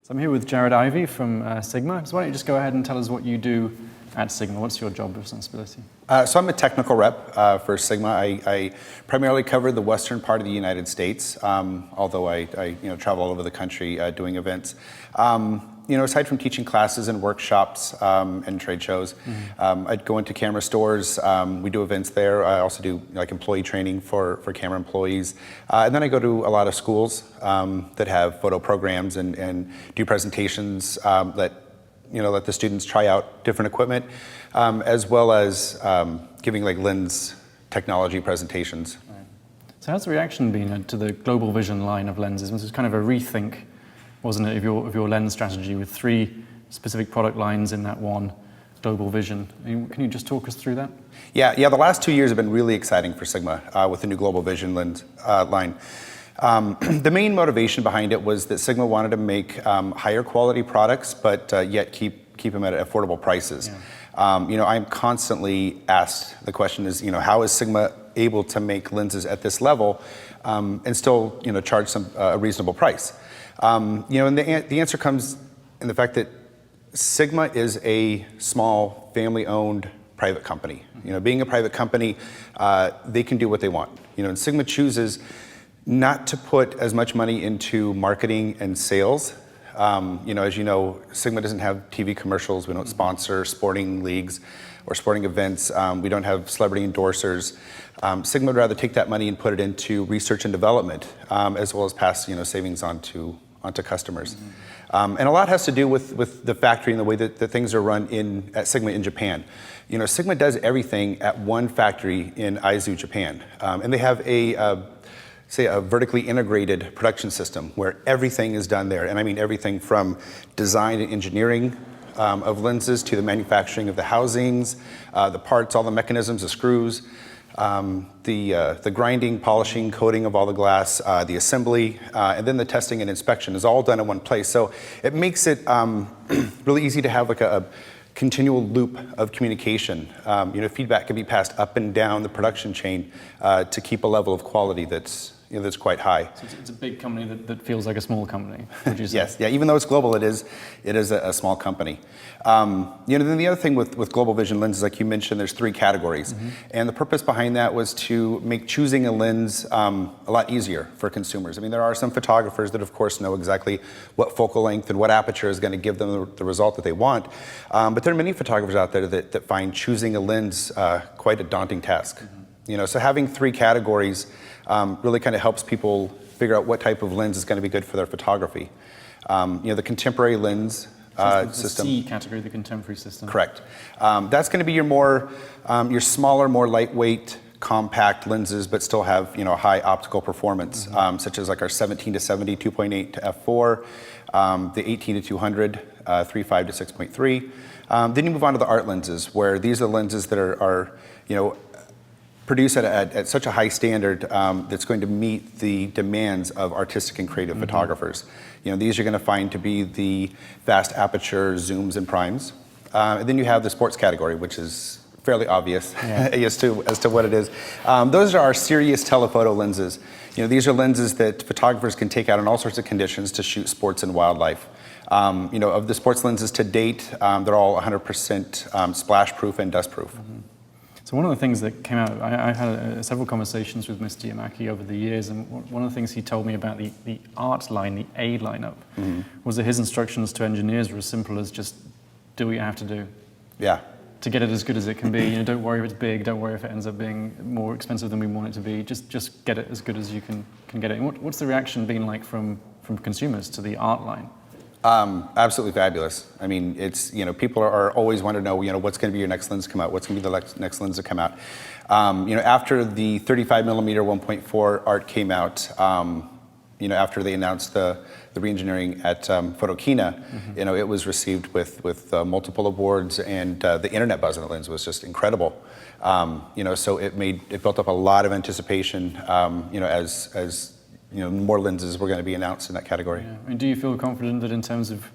So I'm here with Jared Ivey from Sigma. So why don't you just go ahead and tell us what you do at Sigma? What's your job responsibility? So I'm a technical rep for Sigma. I primarily cover the western part of the United States, although I travel all over the country doing events. Aside from teaching classes and workshops and trade shows, I'd go into camera stores. We do events there. I also do employee training for camera employees, and then I go to a lot of schools that have photo programs and do presentations that let the students try out different equipment, as well as giving lens technology presentations. Right. So how's the reaction been to the Global Vision line of lenses? This was kind of a rethink, wasn't it, of your lens strategy with 3 specific product lines in that one Global Vision. Can you just talk us through that? Yeah. The last 2 years have been really exciting for Sigma with the new Global Vision lens line. The main motivation behind it was that Sigma wanted to make higher quality products, but yet keep them at affordable prices. Yeah. I'm constantly asked, the question is, how is Sigma able to make lenses at this level and still, charge a reasonable price? And the answer comes in the fact that Sigma is a small, family-owned private company. Being a private company, they can do what they want. And Sigma chooses not to put as much money into marketing and sales. As you know, Sigma doesn't have TV commercials. We don't sponsor sporting leagues or sporting events. We don't have celebrity endorsers. Sigma would rather take that money and put it into research and development, as well as pass savings onto customers. And a lot has to do with the factory and the way that things are run at Sigma in Japan. Sigma does everything at one factory in Aizu, Japan. And they have a vertically integrated production system where everything is done there. And I mean everything from design and engineering of lenses to the manufacturing of the housings, the parts, all the mechanisms, the screws, the grinding, polishing, coating of all the glass, the assembly, and then the testing and inspection is all done in one place. So it makes it really easy to have a continual loop of communication. Feedback can be passed up and down the production chain to keep a level of quality that's quite high. So it's a big company that feels like a small company, would you say? Yes, yeah. Even though it's global, it is a small company. Then the other thing with Global Vision lenses, like you mentioned, there's 3 categories, and the purpose behind that was to make choosing a lens a lot easier for consumers. I mean, there are some photographers that, of course, know exactly what focal length and what aperture is going to give them the result that they want, but there are many photographers out there that find choosing a lens quite a daunting task. So having 3 categories really kind of helps people figure out what type of lens is going to be good for their photography. The contemporary lens system. The C category, the contemporary system. Correct. That's going to be your smaller, more lightweight, compact lenses, but still have high optical performance, such as our 17 to 70, 2.8 to f4, the 18 to 200, 3.5 to 6.3. Then you move on to the art lenses, where these are lenses that are produced at such a high standard that's going to meet the demands of artistic and creative photographers. These you're going to find to be the fast aperture zooms and primes. And then you have the sports category, which is fairly obvious as to what it is. Those are our serious telephoto lenses. These are lenses that photographers can take out in all sorts of conditions to shoot sports and wildlife. Of the sports lenses to date, they're all 100% splash proof and dust proof. So one of the things that came out, I had several conversations with Mr. Yamaki over the years, and one of the things he told me about the art line, the A lineup, was that his instructions to engineers were as simple as just do what you have to do. Yeah. To get it as good as it can be. Don't worry if it's big, don't worry if it ends up being more expensive than we want it to be, just get it as good as you can get it. And what's the reaction been like from consumers to the art line? Absolutely fabulous. I mean, it's, people are always wanting to know, what's going to be your next lens to come out? What's going to be the next lens to come out? After the 35 millimeter 1.4 art came out, after they announced the re-engineering at Photokina, it was received with multiple awards, and the internet buzz on the lens was just incredible. So it built up a lot of anticipation, as more lenses were going to be announced in that category. Yeah. And do you feel confident that in terms of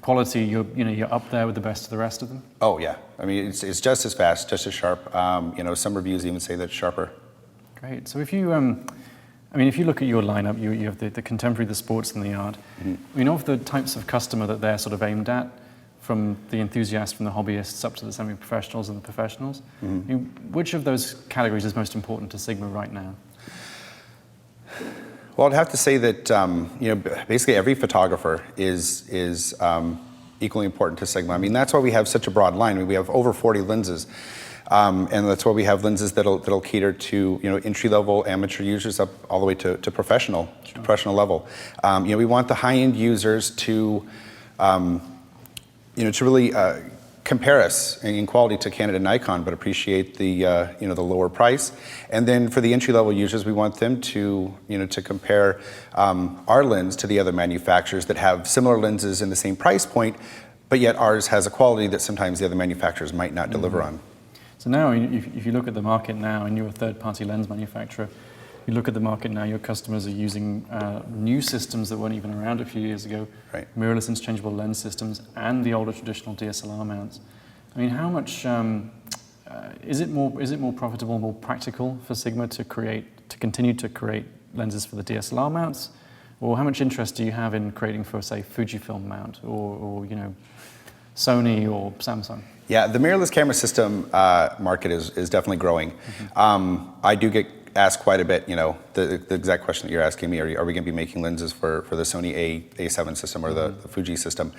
quality, you're up there with the best of the rest of them? Oh yeah, I mean it's just as fast, just as sharp. Some reviews even say that it's sharper. Great. So if you I mean, if you look at your lineup, you have the contemporary, the sports, and the art. I mean, of the types of customer that they're sort of aimed at, from the enthusiasts, from the hobbyists, up to the semi-professionals and the professionals, I mean, which of those categories is most important to Sigma right now? Well, I'd have to say that basically every photographer is equally important to Sigma. I mean, that's why we have such a broad line. I mean, we have over 40 lenses, and that's why we have lenses that'll cater to entry-level amateur users up all the way to professional level. We want the high-end users to really compare us in quality to Canon and Nikon, but appreciate the lower price. And then for the entry-level users, we want them to compare our lens to the other manufacturers that have similar lenses in the same price point, but yet ours has a quality that sometimes the other manufacturers might not deliver on. So now, if you look at the market now, and you're a third-party lens manufacturer, you look at the market now, your customers are using new systems that weren't even around a few years ago, right. Mirrorless interchangeable lens systems, and the older traditional DSLR mounts. I mean, how much is it more profitable, more practical for Sigma to continue to create lenses for the DSLR mounts, or how much interest do you have in creating for, say, Fujifilm mount, or Sony or Samsung? Yeah, the mirrorless camera system market is definitely growing. I do get asked quite a bit, the exact question that you're asking me, are we going to be making lenses for the Sony A7 system or the Fuji system?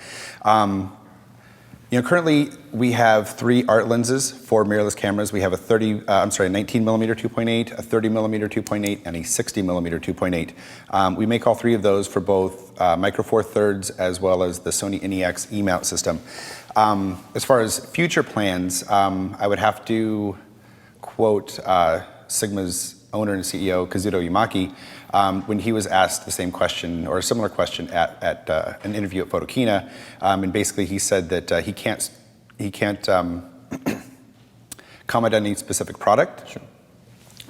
Currently we have 3 art lenses for mirrorless cameras. We have a 19 millimeter 2.8, a 30 millimeter 2.8, and a 60 millimeter 2.8. We make all 3 of those for both Micro Four Thirds as well as the Sony NEX E-mount system. As far as future plans, I would have to quote Sigma's owner and CEO, Kazuto Yamaki, when he was asked the same question or a similar question at an interview at Photokina, and basically he said that he can't comment on any specific product. Sure.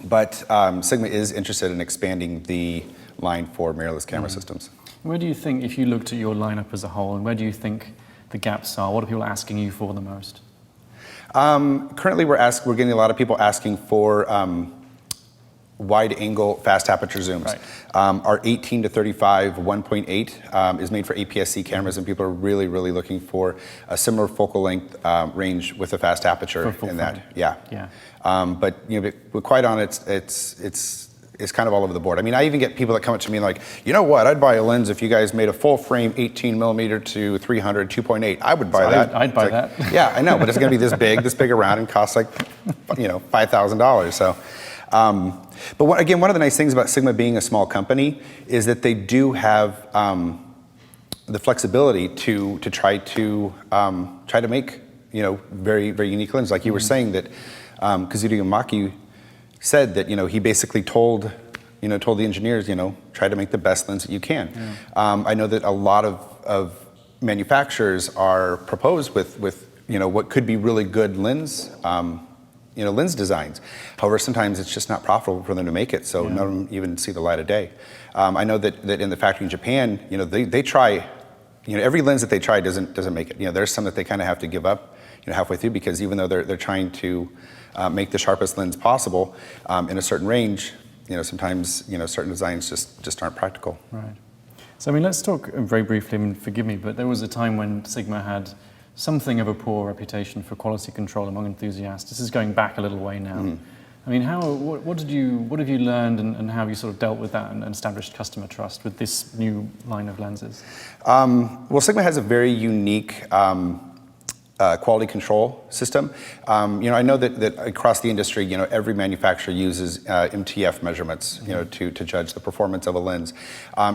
But Sigma is interested in expanding the line for mirrorless camera systems. Where do you think, if you looked at your lineup as a whole, and where do you think the gaps are? What are people asking you for the most? Currently, we're getting a lot of people asking for wide-angle fast aperture zooms. Right. Our 18 to 35 1.8 is made for APS-C cameras, and people are really, really looking for a similar focal length range with a fast aperture in that. Yeah. But quite honest, it's kind of all over the board. I mean, I even get people that come up to me like, you know what, I'd buy a lens if you guys made a full frame 18 millimeter to 300 2.8. I would buy that. I'd buy that. Yeah, I know, but it's going to be this big around and costs like, $5,000. So. But one of the nice things about Sigma being a small company is that they do have the flexibility to try to make very, very unique lenses. Like you were saying that Kazuto Yamaki said that he basically told the engineers try to make the best lens that you can. Yeah. I know that a lot of manufacturers are proposed with what could be really good lens. Lens designs. However, sometimes it's just not profitable for them to make it, so none of them even see the light of day. I know that in the factory in Japan, they try, every lens that they try doesn't make it. There's some that they kind of have to give up, halfway through, because even though they're trying to make the sharpest lens possible in a certain range, sometimes certain designs just aren't practical. Right. So I mean, let's talk very briefly. I mean, forgive me, but there was a time when Sigma had something of a poor reputation for quality control among enthusiasts. This is going back a little way now. I mean, what have you learned, and how have you sort of dealt with that and established customer trust with this new line of lenses? Well, Sigma has a very unique quality control system. I know that across the industry, every manufacturer uses MTF measurements, to judge the performance of a lens.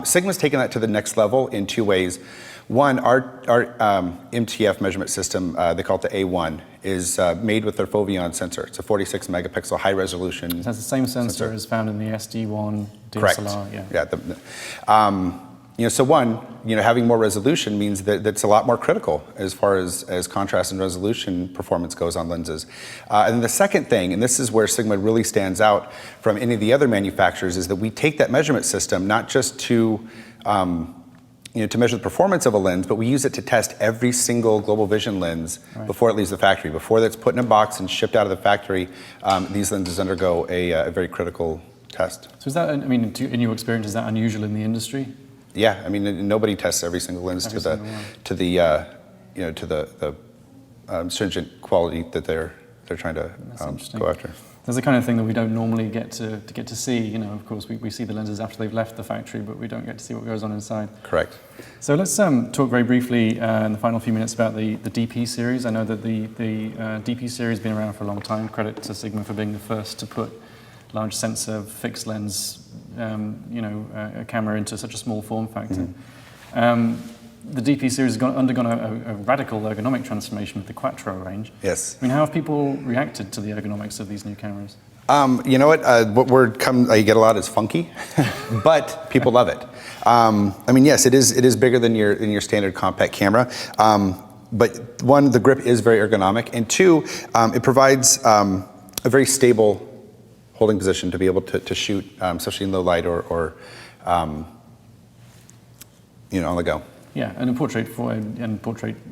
Sigma's taken that to the next level in 2 ways. One, our MTF measurement system, they call it the A1, is made with their Foveon sensor. It's a 46 megapixel high resolution. It has the same sensor as found in the SD1 DSLR. Correct. Yeah. So one, having more resolution means that that's a lot more critical as far as contrast and resolution performance goes on lenses. And then the second thing, and this is where Sigma really stands out from any of the other manufacturers, is that we take that measurement system not just to measure the performance of a lens, but we use it to test every single global vision lens before it leaves the factory. Before that's put in a box and shipped out of the factory, these lenses undergo a very critical test. So is that, I mean, in your experience, is that unusual in the industry? Yeah, I mean, nobody tests every single lens to the stringent quality that they're trying to go after. That's the kind of thing that we don't normally get to see. You know, of course, we see the lenses after they've left the factory, but we don't get to see what goes on inside. Correct. So let's talk very briefly in the final few minutes about the DP series. I know that the DP series has been around for a long time. Credit to Sigma for being the first to put large sensor fixed lens, a camera into such a small form factor. The DP series has undergone a radical ergonomic transformation with the Quattro range. Yes. I mean, how have people reacted to the ergonomics of these new cameras? You know what word I get a lot is funky, but people love it. I mean, yes, it is bigger than your standard compact camera. But one, the grip is very ergonomic, and two, it provides a very stable holding position to be able to shoot, especially in low light or on the go. Yeah, and portrait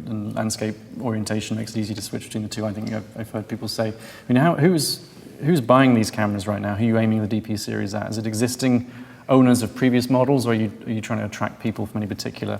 and landscape orientation makes it easy to switch between the two. I think I've heard people say. I mean, who's buying these cameras right now? Who are you aiming the DP series at? Is it existing owners of previous models, or are you trying to attract people from any particular?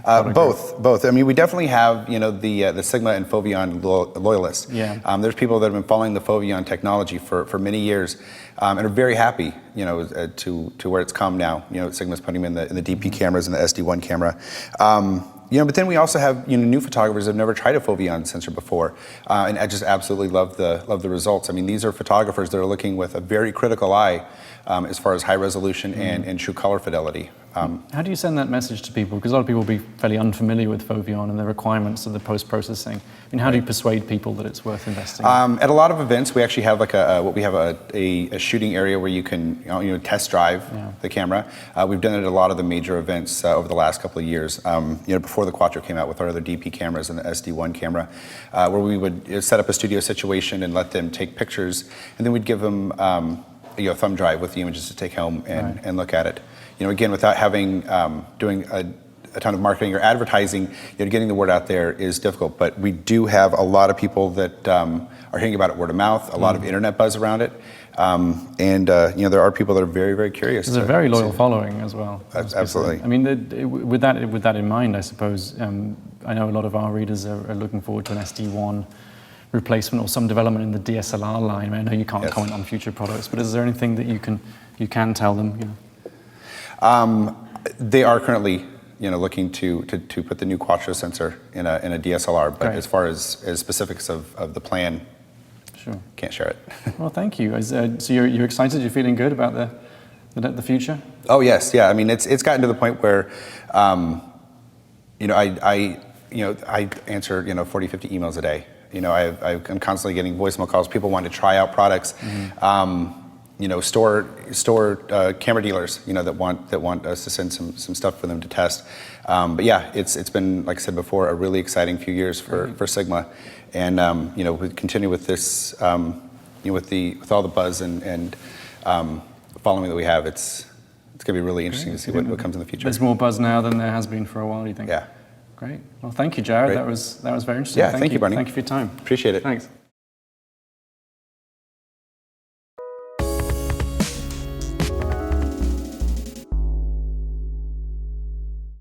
Both. I mean, we definitely have the Sigma and Foveon loyalists. Yeah. There's people that have been following the Foveon technology for many years, and are very happy to where it's come now. Sigma's putting them in the DP cameras and the SD1 camera. But then we also have new photographers that have never tried a Foveon sensor before, and I just absolutely love the results. I mean, these are photographers that are looking with a very critical eye as far as high resolution and true color fidelity. How do you send that message to people? Because a lot of people will be fairly unfamiliar with Foveon and the requirements of the post-processing. I mean, how do you persuade people that it's worth investing in? At a lot of events, we actually have a shooting area where you can test drive the camera. We've done it at a lot of the major events over the last couple of years. Before the Quattro came out with our other DP cameras and the SD1 camera, where we would set up a studio situation and let them take pictures, and then we'd give them a thumb drive with the images to take home and look at it. Again, without having doing a ton of marketing or advertising, getting the word out there is difficult. But we do have a lot of people that are hearing about it word of mouth, a lot of internet buzz around it, and there are people that are very, very curious. There's a very loyal following as well. Absolutely. I mean, with that in mind, I suppose I know a lot of our readers are looking forward to an SD1 replacement or some development in the DSLR line. I mean, I know you can't comment on future products, but is there anything that you can tell them? They are currently, looking to put the new Quattro sensor in a DSLR, but as far as specifics of the plan, sure, can't share it. Well, thank you. So you're excited? You're feeling good about the future? Oh yes, yeah. I mean, it's gotten to the point where, I answer 40, 50 emails a day. I'm constantly getting voicemail calls. People want to try out products. Store camera dealers, that want us to send some stuff for them to test. But yeah, it's been, like I said before, a really exciting few years for Sigma, and we continue with this, with all the buzz and following that we have. It's going to be really interesting to see what comes in the future. There's more buzz now than there has been for a while, do you think? Yeah. Great. Well, thank you, Jared. That was very interesting. Yeah, thank you, Barney. Thank you for your time. Appreciate it. Thanks.